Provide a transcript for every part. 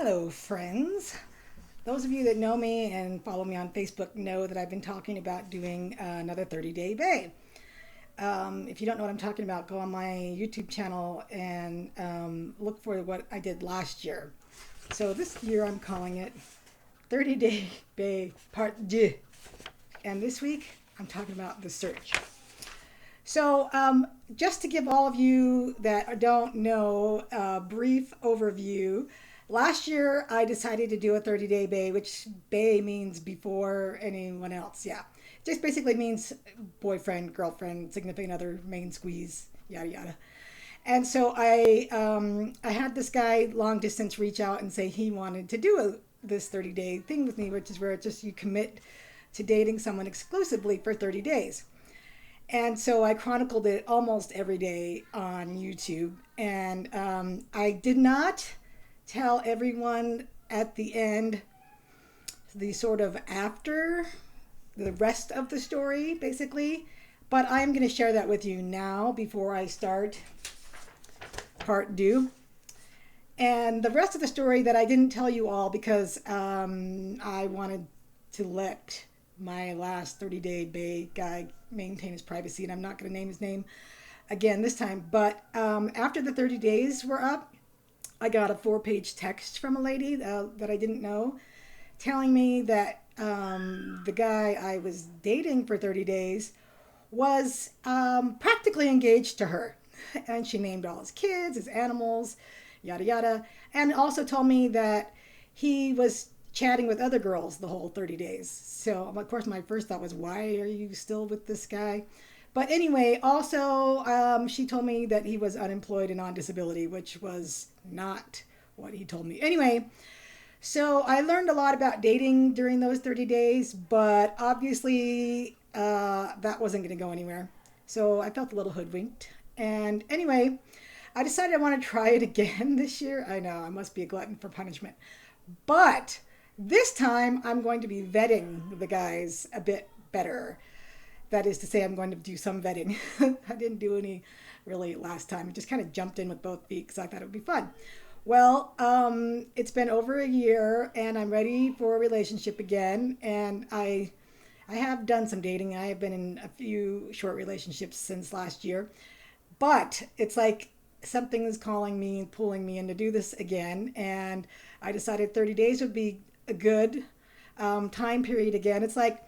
Hello, friends. Those of you that know me and follow me on Facebook know that I've been talking about doing another 30-day bay. If you don't know what I'm talking about, go on my YouTube channel and look for what I did last year. So this year I'm calling it 30-day bay part 2. And this week I'm talking about the search. So, just to give all of you that don't know a brief overview, last year I decided to do a 30-day bay, which bay means before anyone else. Yeah. It just basically means boyfriend, girlfriend, significant other, main squeeze, yada yada. And so I had this guy long distance reach out and say he wanted to do this 30-day thing with me, which is where it's just you commit to dating someone exclusively for 30 days. And so I chronicled it almost every day on YouTube. And I did not tell everyone at the end the sort of after, the rest of the story, basically. But I'm going to share that with you now before I start part 2. And the rest of the story that I didn't tell you all because I wanted to let my last 30-day bay guy maintain his privacy, and I'm not going to name his name again this time. But after the 30 days were up, I got a 4-page text from a lady that I didn't know telling me that the guy I was dating for 30 days was practically engaged to her. And she named all his kids, his animals, yada yada, and also told me that he was chatting with other girls the whole 30 days. So, of course, my first thought was, why are you still with this guy? But anyway, also, she told me that he was unemployed and on disability, which was not what he told me. Anyway, so I learned a lot about dating during those 30 days, but obviously that wasn't going to go anywhere. So I felt a little hoodwinked. And anyway, I decided I want to try it again this year. I know, I must be a glutton for punishment. But this time, I'm going to be vetting the guys a bit better. That is to say, I'm going to do some vetting. I didn't do any really last time. I just kind of jumped in with both feet because I thought it would be fun. Well, it's been over a year, and I'm ready for a relationship again. And I have done some dating. I have been in a few short relationships since last year. But it's like something is calling me and pulling me in to do this again. And I decided 30 days would be a good time period again. It's like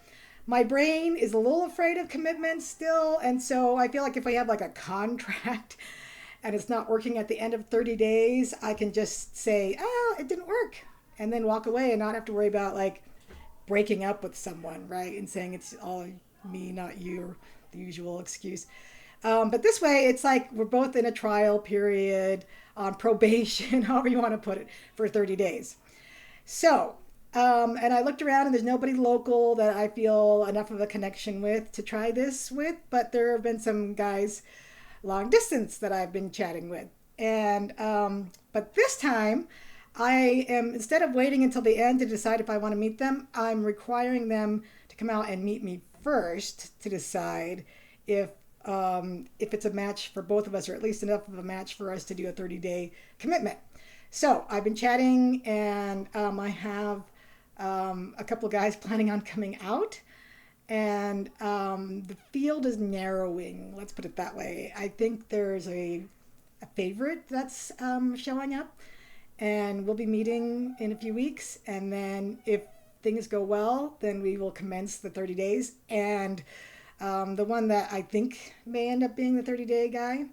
my brain is a little afraid of commitment still. And so I feel like if I have like a contract and it's not working at the end of 30 days, I can just say, oh, it didn't work. And then walk away and not have to worry about like breaking up with someone, right? And saying it's all me, not you, or the usual excuse. But this way, it's like we're both in a trial period on probation, however you want to put it, for 30 days. So, and I looked around and there's nobody local that I feel enough of a connection with to try this with, but there have been some guys long distance that I've been chatting with. And, but this time I am, instead of waiting until the end to decide if I want to meet them, I'm requiring them to come out and meet me first to decide if it's a match for both of us, or at least enough of a match for us to do a 30-day commitment. So I've been chatting, and I have a couple of guys planning on coming out, and the field is narrowing. Let's put it that way. I think there's a favorite that's showing up, and we'll be meeting in a few weeks. And then if things go well, then we will commence the 30 days. And the one that I think may end up being the 30-day guy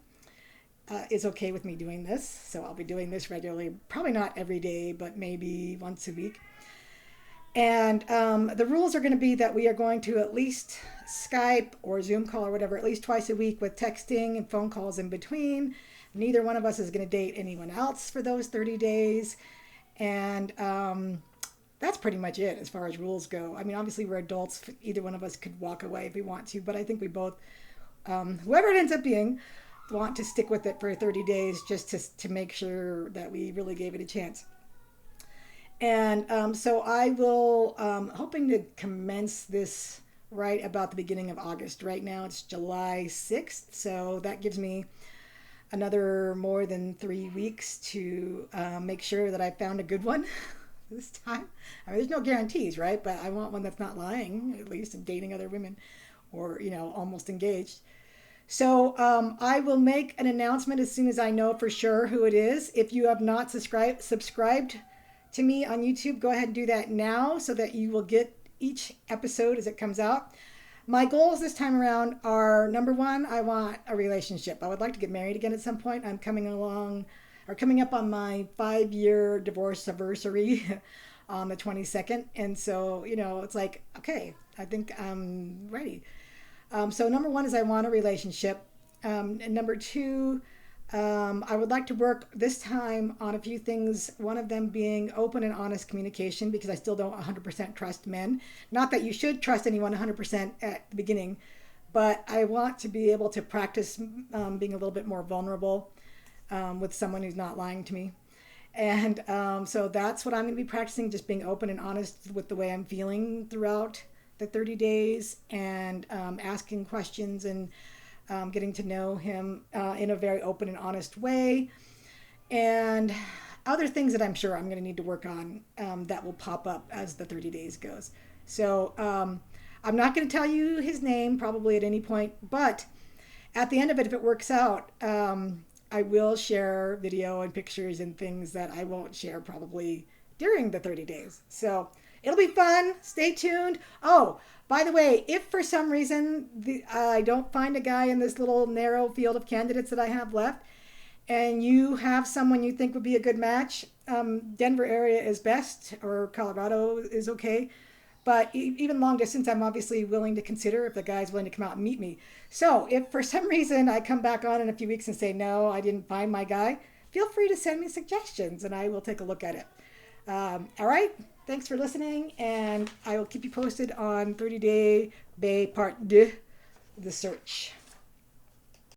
is okay with me doing this. So I'll be doing this regularly, probably not every day, but maybe once a week. And the rules are going to be that we are going to at least Skype or Zoom call or whatever, at least twice a week with texting and phone calls in between. Neither one of us is going to date anyone else for those 30 days. And that's pretty much it as far as rules go. I mean, obviously we're adults. Either one of us could walk away if we want to, but I think we both, whoever it ends up being, want to stick with it for 30 days just to make sure that we really gave it a chance. And so I will, hoping to commence this right about the beginning of August. Right now it's July 6th, so that gives me another more than 3 weeks to make sure that I found a good one this time. I mean, there's no guarantees, right? But I want one that's not lying, at least, and dating other women, or almost engaged. So I will make an announcement as soon as I know for sure who it is. If you have not subscribed to me on YouTube, go ahead and do that now so that you will get each episode as it comes out. My goals this time around are, number one, I want a relationship. I would like to get married again at some point. I'm coming up on my 5-year divorce anniversary on the 22nd. And so, it's like, okay, I think I'm ready. So number one is I want a relationship. And number two, I would like to work this time on a few things, one of them being open and honest communication, because I still don't 100% trust men. Not that you should trust anyone 100% at the beginning, but I want to be able to practice being a little bit more vulnerable with someone who's not lying to me. And so that's what I'm going to be practicing, just being open and honest with the way I'm feeling throughout the 30 days and asking questions and getting to know him in a very open and honest way. And other things that I'm sure I'm going to need to work on that will pop up as the 30 days goes. So I'm not going to tell you his name probably at any point, but at the end of it, if it works out, I will share video and pictures and things that I won't share probably during the 30 days. So it'll be fun. Stay tuned. Oh, by the way, if for some reason I don't find a guy in this little narrow field of candidates that I have left, and you have someone you think would be a good match, Denver area is best, or Colorado is okay. But even long distance, I'm obviously willing to consider if the guy's willing to come out and meet me. So if for some reason I come back on in a few weeks and say, no, I didn't find my guy, feel free to send me suggestions and I will take a look at it. All right. Thanks for listening. And I will keep you posted on 30 Day Bay Part 2, the search.